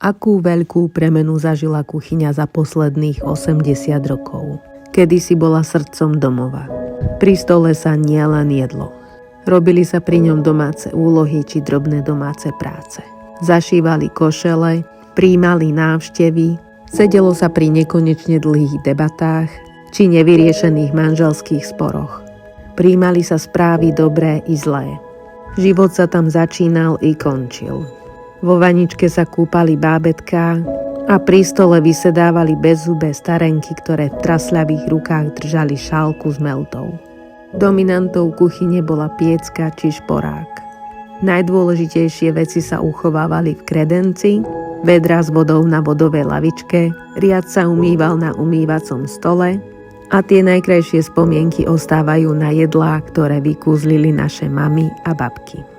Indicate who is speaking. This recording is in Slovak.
Speaker 1: Akú veľkú premenu zažila kuchyňa za posledných 80 rokov. Kedysi bola srdcom domova. Pri stole sa nielen jedlo. Robili sa pri ňom domáce úlohy či drobné domáce práce. Zašívali košele, prijímali návštevy, sedelo sa pri nekonečne dlhých debatách či nevyriešených manželských sporoch. Prijímali sa správy dobré i zlé. Život sa tam začínal i končil. Vo vaničke sa kúpali bábätká a pri stole vysedávali bezzubé starenky, ktoré v trasľavých rukách držali šálku s meltou. Dominantou kuchyne bola piecka či šporák. Najdôležitejšie veci sa uchovávali v kredenci, vedra s vodou na vodovej lavičke, riad sa umýval na umývacom stole a tie najkrajšie spomienky ostávajú na jedlá, ktoré vykúzlili naše mamy a babky.